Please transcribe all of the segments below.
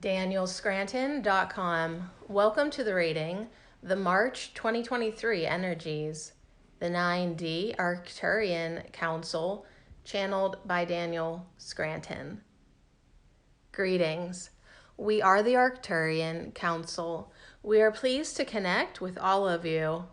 DanielScranton.com. Welcome to the reading, the March 2023 energies, the 9D Arcturian Council, channeled by Daniel Scranton. Greetings. We are the Arcturian Council. We are pleased to connect with all of you.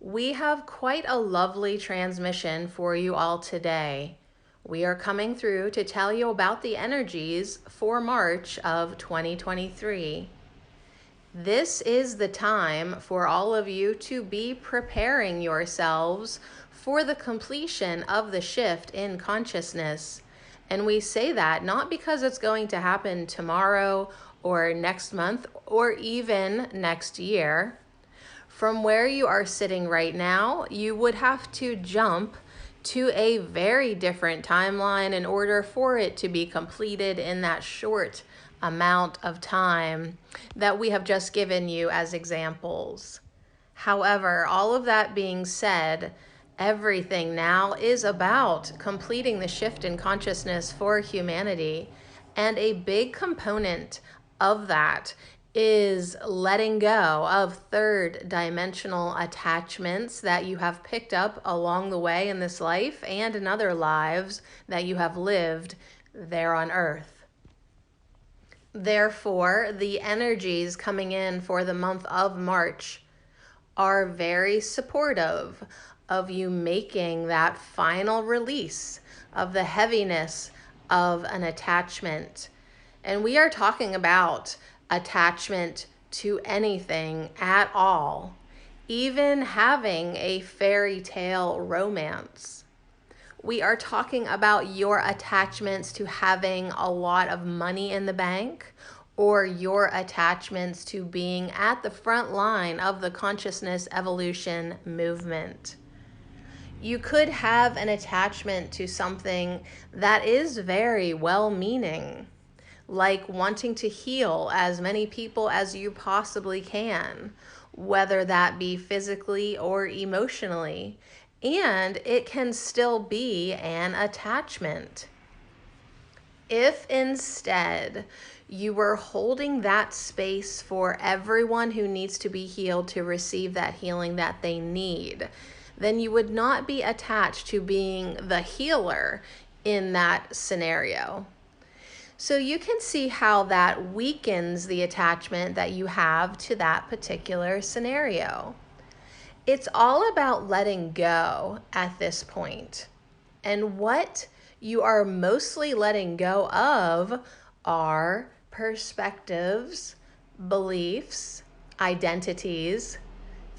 We have quite a lovely transmission for you all today. We are coming through to tell you about the energies for March of 2023. This is the time for all of you to be preparing yourselves for the completion of the shift in consciousness. And we say that not because it's going to happen tomorrow or next month or even next year. From where you are sitting right now, you would have to jump to a very different timeline in order for it to be completed in that short amount of time that we have just given you as examples. However, all of that being said, everything now is about completing the shift in consciousness for humanity, and a big component of that is letting go of third dimensional attachments that you have picked up along the way in this life and in other lives that you have lived there on earth. Therefore, the energies coming in for the month of March are very supportive of you making that final release of the heaviness of an attachment. And we are talking about attachment to anything at all, even having a fairy tale romance. We are talking about your attachments to having a lot of money in the bank, or your attachments to being at the front line of the consciousness evolution movement. You could have an attachment to something that is very well-meaning, like wanting to heal as many people as you possibly can, whether that be physically or emotionally, and it can still be an attachment. If instead you were holding that space for everyone who needs to be healed to receive that healing that they need, then you would not be attached to being the healer in that scenario. So you can see how that weakens the attachment that you have to that particular scenario. It's all about letting go at this point. And what you are mostly letting go of are perspectives, beliefs, identities,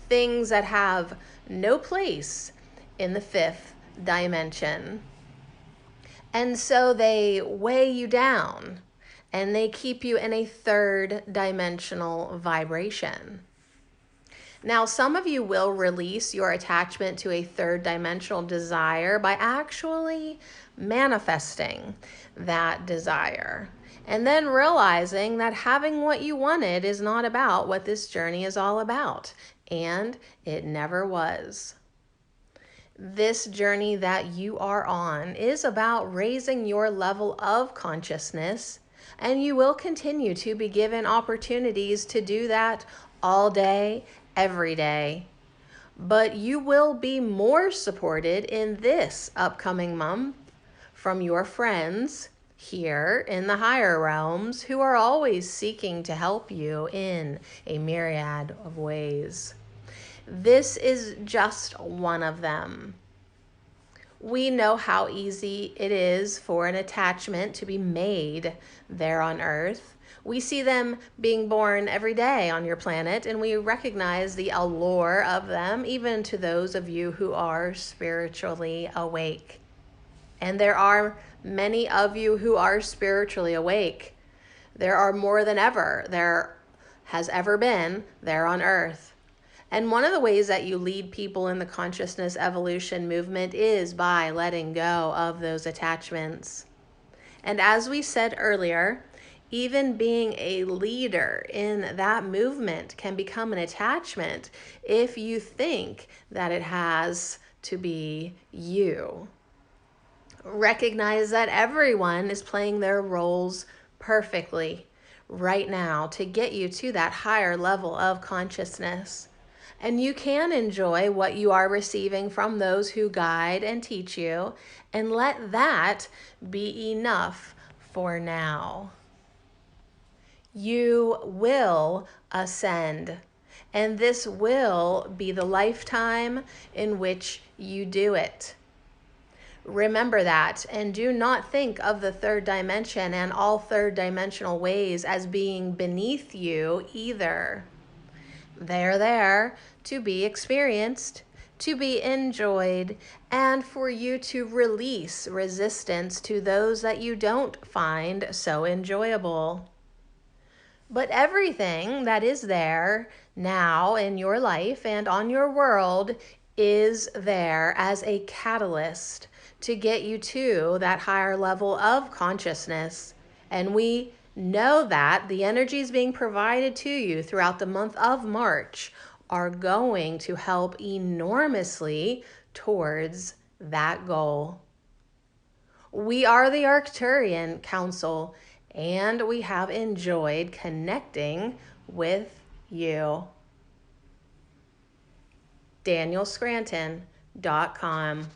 things that have no place in the fifth dimension. And so they weigh you down and they keep you in a third dimensional vibration. Now, some of you will release your attachment to a third dimensional desire by actually manifesting that desire, and then realizing that having what you wanted is not about what this journey is all about, and it never was. This journey that you are on is about raising your level of consciousness, and you will continue to be given opportunities to do that all day, every day. But you will be more supported in this upcoming month from your friends here in the higher realms who are always seeking to help you in a myriad of ways. This is just one of them. We know how easy it is for an attachment to be made there on Earth. We see them being born every day on your planet, and we recognize the allure of them, even to those of you who are spiritually awake. And there are many of you who are spiritually awake. There are more than ever there has ever been there on Earth. And one of the ways that you lead people in the consciousness evolution movement is by letting go of those attachments. And as we said earlier, even being a leader in that movement can become an attachment if you think that it has to be you. Recognize that everyone is playing their roles perfectly. right now to get you to that higher level of consciousness. And you can enjoy what you are receiving from those who guide and teach you, and let that be enough for now. You will ascend, and this will be the lifetime in which you do it. Remember that, and do not think of the third dimension and all third dimensional ways as being beneath you either. They're there to be experienced, to be enjoyed, and for you to release resistance to those that you don't find so enjoyable. But everything that is there now in your life and on your world is there as a catalyst to get you to that higher level of consciousness. And we know that the energies being provided to you throughout the month of March are going to help enormously towards that goal. We are the Arcturian Council, and we have enjoyed connecting with you. DanielScranton.com